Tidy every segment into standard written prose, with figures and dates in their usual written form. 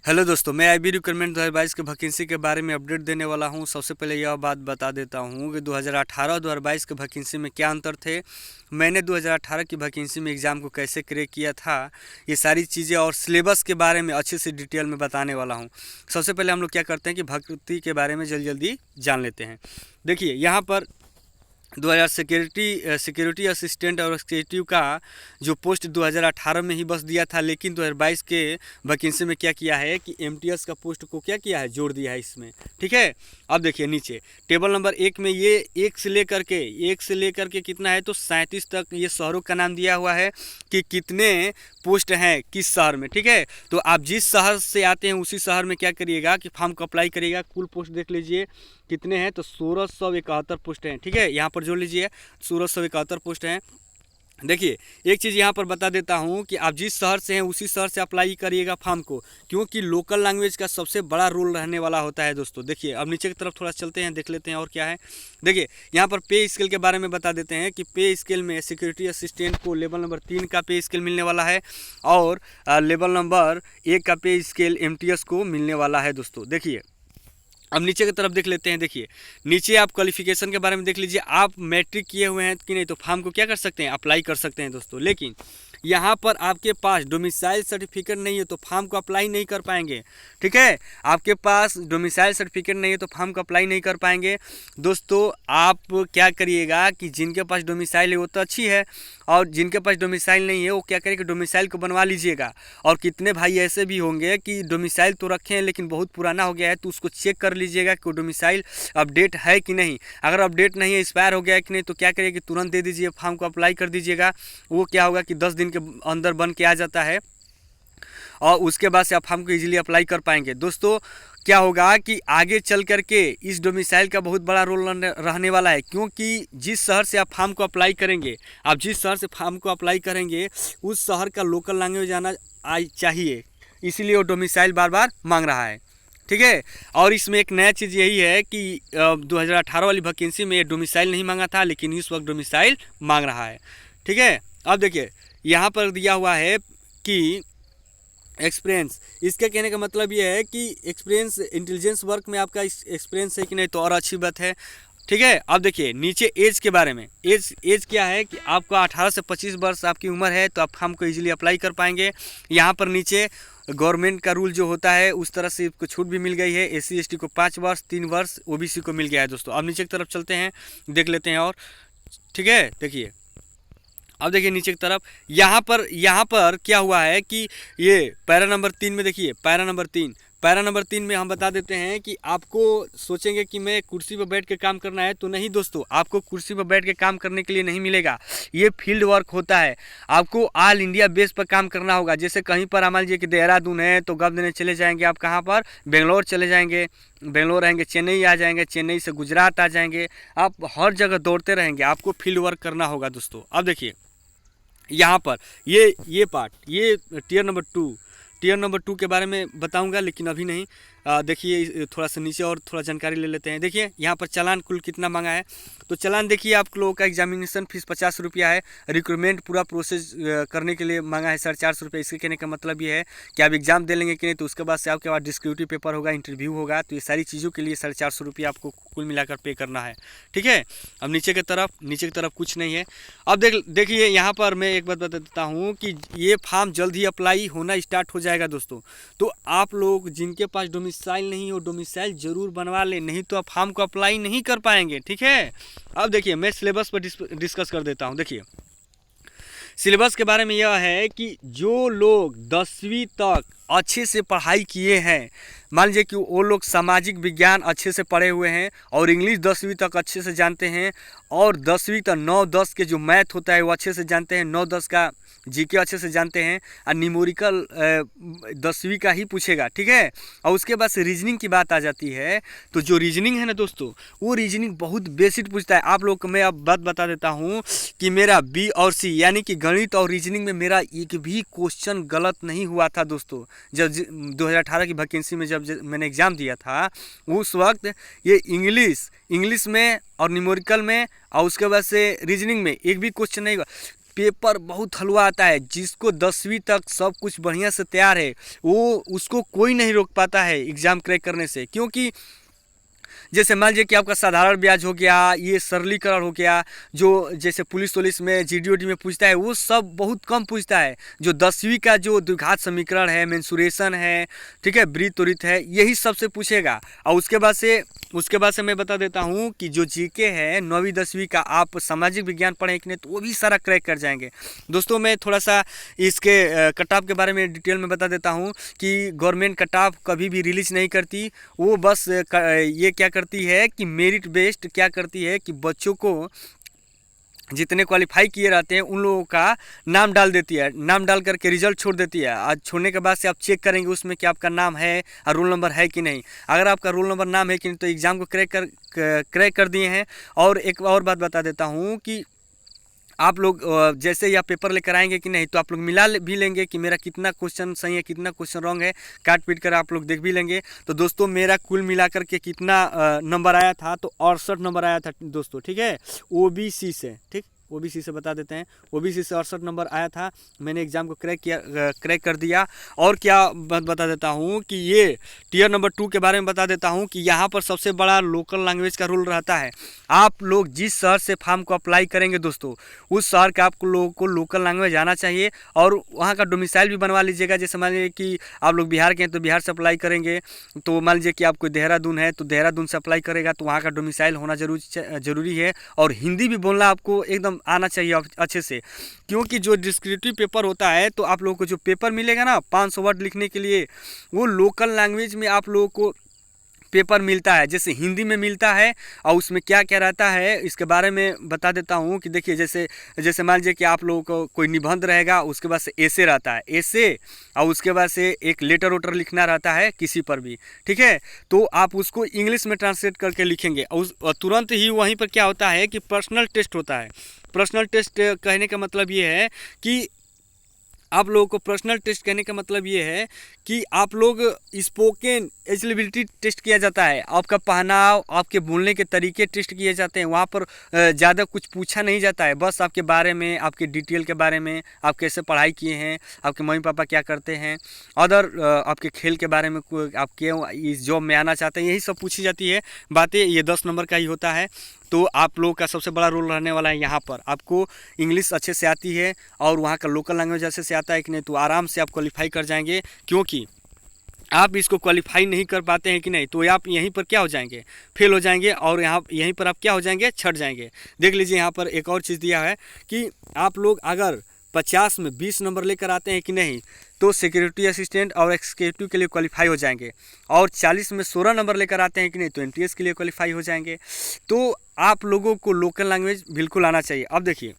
Hello दोस्तों, मैं IB recruitment 2022 के वैकेंसी के बारे में अपडेट देने वाला हूं। सबसे पहले यह बात बता देता हूं कि 2018 और 2022 के वैकेंसी में क्या अंतर थे। मैंने 2018 की वैकेंसी में एग्ज़ाम को कैसे क्रैक किया था, ये सारी चीज़ें और सिलेबस के बारे में अच्छे से डिटेल में बताने वाला हूं। सबसे पहले हम लोग क्या करते हैं कि भर्ती के बारे में जल्दी जल्दी जान लेते हैं। देखिए यहाँ पर 2000 सिक्योरिटी असिस्टेंट और एक्जीक्यूटिव का जो पोस्ट 2018 में ही बस दिया था, लेकिन 2022 के वैकेंसी में क्या किया है कि एमटीएस का पोस्ट को क्या किया है, जोड़ दिया है इसमें। ठीक है, अब देखिए नीचे टेबल नंबर 1 में ये एक से लेकर के कितना है तो 37 तक ये शहरों का नाम दिया हुआ है कि कितने पोस्ट हैं किस शहर में। ठीक है, तो आप जिस शहर से आते हैं उसी शहर में क्या करिएगा कि फॉर्म को अप्लाई करिएगा। कुल पोस्ट देख लीजिए कितने हैं तो 1671 पोस्ट हैं। ठीक है, यहाँ पर जोड़ लीजिए 1671 पोस्ट हैं। देखिए एक चीज़ यहाँ पर बता देता हूँ कि आप जिस शहर से हैं उसी शहर से अप्लाई करिएगा फॉर्म को, क्योंकि लोकल लैंग्वेज का सबसे बड़ा रोल रहने वाला होता है दोस्तों। देखिए अब नीचे की तरफ थोड़ा चलते हैं, देख लेते हैं और क्या है। देखिए यहाँ पर पे स्केल के बारे में बता देते हैं कि पे स्केल में सिक्योरिटी असिस्टेंट को लेवल नंबर 3 का पे स्केल मिलने वाला है और लेवल नंबर 1 का पे स्केल एमटीएस को मिलने वाला है दोस्तों। देखिए अब नीचे की तरफ देख लेते हैं। देखिए नीचे आप क्वालिफिकेशन के बारे में देख लीजिए, आप मैट्रिक किए हुए हैं कि नहीं तो फॉर्म को क्या कर सकते हैं, अप्लाई कर सकते हैं दोस्तों। लेकिन यहाँ पर आपके पास डोमिसाइल सर्टिफिकेट नहीं है तो फॉर्म को अप्लाई नहीं कर पाएंगे। ठीक है, आपके पास डोमिसाइल सर्टिफिकेट नहीं है तो फॉर्म को अप्लाई नहीं कर पाएंगे दोस्तों। आप क्या करिएगा कि जिनके पास डोमिसाइल है वो तो अच्छी है, और जिनके पास डोमिसाइल नहीं है वो क्या करें कि डोमिसाइल को बनवा लीजिएगा। और कितने भाई ऐसे भी होंगे कि डोमिसाइल तो रखे हैं लेकिन बहुत पुराना हो गया है, तो उसको चेक कर लीजिएगा कि डोमिसाइल अपडेट है कि नहीं। अगर अपडेट नहीं है, एक्सपायर हो गया है कि नहीं, तो क्या करिए कि तुरंत दे दीजिए, फॉर्म को अप्लाई कर दीजिएगा। वो क्या होगा कि 10 दिन के अंदर बन के आ जाता है और उसके बाद से आप फॉर्म को इजीली अप्लाई कर पाएंगे दोस्तों। क्या होगा कि आगे चल करके इस डोमिसाइल का बहुत बड़ा रोल रहने वाला है, क्योंकि जिस शहर से आप फॉर्म को अप्लाई करेंगे, आप जिस शहर से फॉर्म को अप्लाई करेंगे उस शहर का लोकल लैंग्वेज आना चाहिए, इसीलिए वो डोमिसाइल बार बार मांग रहा है। ठीक है, और इसमें एक नया चीज़ यही है कि 2018 वाली वैकेंसी में डोमिसाइल नहीं मांगा था, लेकिन इस वक्त डोमिसाइल मांग रहा है। ठीक है, अब देखिए यहाँ पर दिया हुआ है कि एक्सपीरियंस, इसके कहने का मतलब ये है कि एक्सपीरियंस इंटेलिजेंस वर्क में आपका एक्सपीरियंस है कि नहीं, तो और अच्छी बात है। ठीक है, अब देखिए नीचे एज के बारे में। एज क्या है कि आपका 18 से 25 वर्ष आपकी उम्र है तो आप फॉर्म को इजीली अप्लाई कर पाएंगे। यहाँ पर नीचे गवर्नमेंट का रूल जो होता है उस तरह से आपको छूट भी मिल गई है। एससी एसटी को 5 वर्ष, 3 वर्ष ओबीसी को मिल गया है दोस्तों। अब नीचे की तरफ चलते हैं, देख लेते हैं और। ठीक है, देखिए अब देखिए नीचे की तरफ यहाँ पर क्या हुआ है कि ये पैरा नंबर 3 में देखिए, पैरा नंबर 3 में हम बता देते हैं कि आपको सोचेंगे कि मैं कुर्सी पर बैठ के काम करना है, तो नहीं दोस्तों, आपको कुर्सी पर बैठ के काम करने के लिए नहीं मिलेगा। ये फील्ड वर्क होता है, आपको ऑल इंडिया बेस पर काम करना होगा। जैसे कहीं पर मान लीजिए कि देहरादून है तो गब देने चले जाएंगे आप, कहाँ पर, बेंगलोर चले जाएंगे, बेंगलोर रहेंगे, चेन्नई आ जाएंगे, चेन्नई से गुजरात आ जाएंगे, आप हर जगह दौड़ते रहेंगे, आपको फील्ड वर्क करना होगा दोस्तों। अब देखिए यहाँ पर ये पार्ट, ये टीयर नंबर 2 के बारे में बताऊंगा, लेकिन अभी नहीं। देखिए थोड़ा सा नीचे और थोड़ा जानकारी ले लेते हैं। देखिए यहाँ पर चालान कुल कितना मांगा है, तो चालान देखिए आप लोगों का एग्जामिनेशन फीस 50 रुपया है। रिक्रूटमेंट पूरा प्रोसेस करने के लिए मांगा है 450 रुपये। इसके कहने का मतलब ये है कि आप एग्जाम दे लेंगे कि नहीं, तो उसके बाद से आपके पास डिस्क्रिप्टिव पेपर होगा, इंटरव्यू होगा, तो ये सारी चीज़ों के लिए 450 रुपया आपको कुल मिलाकर पे करना है। ठीक है, अब नीचे की तरफ कुछ नहीं है। अब देखिए यहाँ पर मैं एक बात बता देता हूँ कि ये फॉर्म जल्द ही अप्लाई होना स्टार्ट हो जाएगा दोस्तों। तो आप लोग जिनके पास डोमिसाइल नहीं हो, डोमिसाइल जरूर बनवा लें, नहीं तो आप फॉर्म को अप्लाई नहीं कर पाएंगे। ठीक है, अब देखिए मैं सिलेबस पर डिस्कस कर देता हूँ। देखिए सिलेबस के बारे में यह है कि जो लोग 10वीं तक अच्छे से पढ़ाई किए हैं, मान लीजिए कि वो लोग सामाजिक विज्ञान अच्छे से पढ़े हुए हैं और इंग्लिश 10वीं तक अच्छे से जानते हैं, और 10वीं तक 9-10 के जो मैथ होता है वो अच्छे से जानते हैं, 9-10 का जीके अच्छे से जानते हैं, और न्यूमेरिकल 10वीं का ही पूछेगा। ठीक है, और उसके बाद से रीजनिंग की बात आ जाती है, तो जो रीजनिंग है ना दोस्तों, वो रीजनिंग बहुत बेसिक पूछता है। आप लोग को मैं अब बात बता देता हूँ कि मेरा बी और सी यानी कि गणित और रीजनिंग में मेरा एक भी क्वेश्चन गलत नहीं हुआ था दोस्तों। जब 2018 की वैकेंसी में जब मैंने एग्ज़ाम दिया था, उस वक्त ये इंग्लिश में और न्यूमेरिकल में और उसके बाद से रीजनिंग में एक भी क्वेश्चन नहीं हुआ। पेपर बहुत हलवा आता है। जिसको 10वीं तक सब कुछ बढ़िया से तैयार है वो उसको कोई नहीं रोक पाता है एग्ज़ाम क्रैक करने से। क्योंकि जैसे मान लीजिए कि आपका साधारण ब्याज हो गया, ये सरलीकरण हो गया, जो जैसे पुलिस वुलिस में जीडीओडी में पूछता है वो सब बहुत कम पूछता है। जो 10वीं का जो द्विघात समीकरण है, मेंसुरेशन है, ठीक है, वृत्त वृत्त है, यही सबसे पूछेगा। और उसके बाद से मैं बता देता हूँ कि जो जीके है 9वीं 10वीं का, आप सामाजिक विज्ञान पढ़ें कि नहीं तो वो भी सारा क्रैक कर जाएंगे। दोस्तों मैं थोड़ा सा इसके कट ऑफ के बारे में डिटेल में बता देता हूँ कि गवर्नमेंट कट ऑफ कभी भी रिलीज नहीं करती। वो बस ये क्या करती है कि मेरिट बेस्ड क्या करती है कि बच्चों को जितने क्वालिफाई किए रहते हैं उन लोगों का नाम डाल देती है, नाम डाल करके रिजल्ट छोड़ देती है। आज छोड़ने के बाद से आप चेक करेंगे उसमें कि आपका नाम है और रोल नंबर है कि नहीं। अगर आपका रोल नंबर नाम है कि नहीं तो एग्ज़ाम को क्रैक कर दिए हैं। और एक और बात बता देता हूँ कि आप लोग जैसे ही आप पेपर लेकर आएंगे कि नहीं तो आप लोग मिला भी लेंगे कि मेरा कितना क्वेश्चन सही है, कितना क्वेश्चन रॉन्ग है, काट पीट कर आप लोग देख भी लेंगे। तो दोस्तों मेरा कुल मिलाकर के कितना नंबर आया था, तो 68 नंबर आया था दोस्तों, ठीक है, ओबीसी से, ठीक, ओबीसी से बता देते हैं, ओबीसी से 68 नंबर आया था। मैंने एग्ज़ाम को क्रैक कर दिया। और क्या बता देता हूँ कि ये टीयर नंबर 2 के बारे में बता देता हूँ कि यहाँ पर सबसे बड़ा लोकल लैंग्वेज का रूल रहता है। आप लोग जिस शहर से फॉर्म को अप्लाई करेंगे दोस्तों, उस शहर का आप लोगों को लोकल लैंग्वेज आना चाहिए और वहाँ का डोमिसाइल भी बनवा लीजिएगा। जैसे मान लीजिए कि आप लोग बिहार के हैं तो बिहार से अप्लाई करेंगे, तो मान लीजिए कि आप कोई देहरादून है तो देहरादून से अप्लाई करेगा तो वहाँ का डोमिसाइल होना जरूरी है। और हिंदी भी बोलना आपको एकदम आना चाहिए अच्छे से। क्योंकि जो डिस्क्रिप्टिव पेपर होता है तो आप लोगों को जो पेपर मिलेगा ना 500 वर्ड लिखने के लिए, वो लोकल लैंग्वेज में आप लोगों को पेपर मिलता है, जैसे हिंदी में मिलता है। और उसमें क्या क्या रहता है इसके बारे में बता देता हूँ कि देखिए जैसे मान लीजिए कि आप लोगों को कोई निबंध रहेगा, उसके बाद से एसे रहता है, एसे, और उसके बाद से एक लेटर वोटर लिखना रहता है किसी पर भी, ठीक है। तो आप उसको इंग्लिश में ट्रांसलेट करके लिखेंगे और तुरंत ही वहीं पर क्या होता है कि पर्सनल टेस्ट होता है। पर्सनल टेस्ट कहने का मतलब ये है कि आप लोगों को पर्सनल टेस्ट कहने का मतलब ये है कि आप लोग स्पोकन एलिजिबिलिटी टेस्ट किया जाता है, आपका पहनाव, आपके बोलने के तरीके टेस्ट किए जाते हैं। वहाँ पर ज़्यादा कुछ पूछा नहीं जाता है, बस आपके बारे में, आपके डिटेल के बारे में, आप कैसे पढ़ाई किए हैं, आपके मम्मी पापा क्या करते हैं, अदर आपके खेल के बारे में, आप क्यों इस जॉब में आना चाहते हैं, यही सब पूछी जाती है बातें। ये 10 नंबर का ही होता है। तो आप लोगों का सबसे बड़ा रोल रहने वाला है यहाँ पर। आपको इंग्लिश अच्छे से आती है और वहाँ का लोकल लैंग्वेज अच्छे से आता है कि नहीं, तो आराम से आप क्वालिफाई कर जाएंगे। क्योंकि आप इसको क्वालिफाई नहीं कर पाते हैं कि नहीं तो आप यहीं पर क्या हो जाएंगे, फेल हो जाएंगे। और यहीं पर आप क्या हो जाएंगे, छट जाएंगे। देख लीजिए यहाँ पर एक और चीज़ दिया है कि आप लोग अगर 50 में 20 नंबर लेकर आते हैं कि नहीं तो सिक्योरिटी असिस्टेंट और एक्जीक्यूटिव के लिए क्वालिफाई हो जाएंगे। और 40 में 16 नंबर लेकर आते हैं कि नहीं तो एनटीएस के लिए क्वालिफाई हो जाएंगे। तो आप लोगों को लोकल लैंग्वेज बिल्कुल आना चाहिए। अब देखिए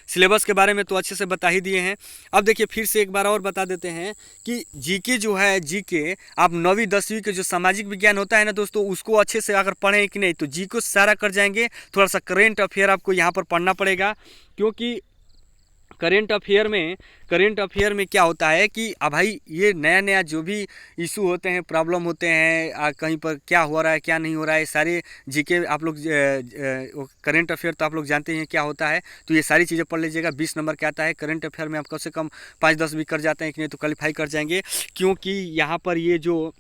सिलेबस के बारे में तो अच्छे से बता ही दिए हैं। अब देखिए फिर से एक बार और बता देते हैं कि जीके जो है, जीके आप 9वीं 10वीं के जो सामाजिक विज्ञान होता है ना दोस्तों, उसको अच्छे से अगर पढ़ें कि नहीं तो जी को सारा कर जाएंगे। थोड़ा सा करेंट अफेयर आपको यहाँ पर पढ़ना पड़ेगा। क्योंकि करेंट अफेयर में क्या होता है कि अब भाई ये नया नया जो भी इशू होते हैं, प्रॉब्लम होते हैं, कहीं पर क्या हो रहा है क्या नहीं हो रहा है, सारे जीके आप लोग करेंट अफेयर तो आप लोग जानते हैं क्या होता है। तो ये सारी चीज़ें पढ़ लीजिएगा। 20 नंबर क्या आता है करेंट अफेयर में, आप कम से कम 5-10 भी कर जाते हैं कि नहीं तो क्वालिफाई कर जाएंगे। क्योंकि यहाँ पर ये जो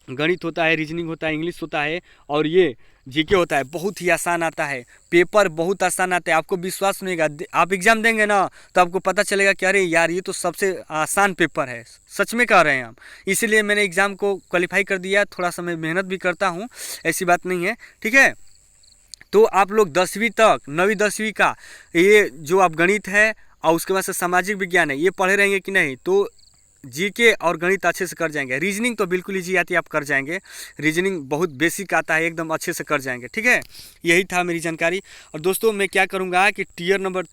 गणित होता है, रीजनिंग होता है, इंग्लिश होता है और ये जीके होता है, बहुत ही आसान आता है। पेपर बहुत आसान आता है, आपको विश्वास नहीं होगा। आप एग्ज़ाम देंगे ना तो आपको पता चलेगा कि अरे यार ये तो सबसे आसान पेपर है। सच में कह रहे हैं हम। इसीलिए मैंने एग्ज़ाम को क्वालिफाई कर दिया। थोड़ा सा मैं मेहनत भी करता हूँ, ऐसी बात नहीं है, ठीक है। तो आप लोग 10वीं तक, 9वीं 10वीं का ये जो आप गणित है और उसके बाद से सामाजिक विज्ञान है, ये पढ़े रहेंगे कि नहीं तो जीके और गणित अच्छे से कर जाएंगे। रीजनिंग तो बिल्कुल ईजी आती है, आप कर जाएंगे। रीजनिंग बहुत बेसिक आता है, एकदम अच्छे से कर जाएंगे, ठीक है। यही था मेरी जानकारी। और दोस्तों मैं क्या करूँगा कि टीयर नंबर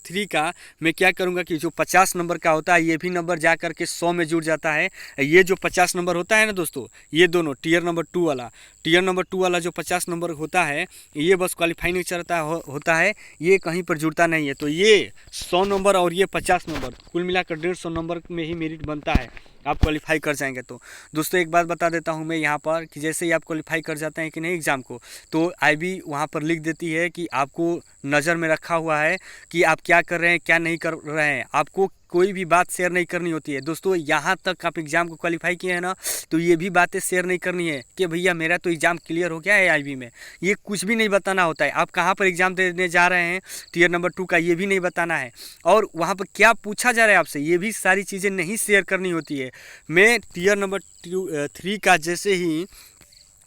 3 का मैं क्या करूँगा कि जो 50 नंबर का होता है ये भी नंबर जा कर के 100 में जुड़ जाता है। ये जो 50 नंबर होता है ना दोस्तों, ये दोनों टीयर नंबर 2 वाला जो 50 नंबर होता है, ये बस क्वालिफाई नहीं चलता होता है, ये कहीं पर जुड़ता नहीं है। तो ये 100 नंबर और ये 50 नंबर कुल मिलाकर 150 नंबर में ही मेरिट बनता है। आप क्वालिफाई कर जाएंगे। तो दोस्तों एक बात बता देता हूं मैं यहाँ पर कि जैसे ही आप क्वालिफाई कर जाते हैं कि नहीं एग्ज़ाम को, तो आईबी वहाँ पर लिख देती है कि आपको नज़र में रखा हुआ है कि आप क्या कर रहे हैं क्या नहीं कर रहे हैं। आपको कोई भी बात शेयर नहीं करनी होती है दोस्तों। यहाँ तक आप एग्ज़ाम को क्वालिफाई किए हैं ना, तो ये भी बातें शेयर नहीं करनी है कि भैया मेरा तो एग्ज़ाम क्लियर हो गया है आईबी में, ये कुछ भी नहीं बताना होता है। आप कहाँ पर एग्ज़ाम देने जा रहे हैं टीयर नंबर 2 का, ये भी नहीं बताना है। और वहाँ पर क्या पूछा जा रहा है आपसे, ये भी सारी चीज़ें नहीं शेयर करनी होती है। मैं टीयर नंबर 3 का जैसे ही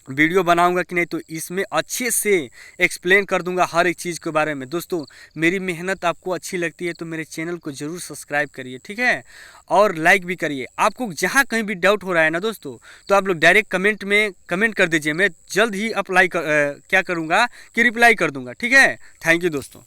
वीडियो बनाऊंगा कि नहीं, तो इसमें अच्छे से एक्सप्लेन कर दूंगा हर एक चीज़ के बारे में। दोस्तों मेरी मेहनत आपको अच्छी लगती है तो मेरे चैनल को ज़रूर सब्सक्राइब करिए, ठीक है, और लाइक भी करिए। आपको जहां कहीं भी डाउट हो रहा है ना दोस्तों, तो आप लोग डायरेक्ट कमेंट में कमेंट कर दीजिए, मैं जल्द ही क्या करूंगा कि रिप्लाई कर दूंगा, ठीक है। थैंक यू दोस्तों।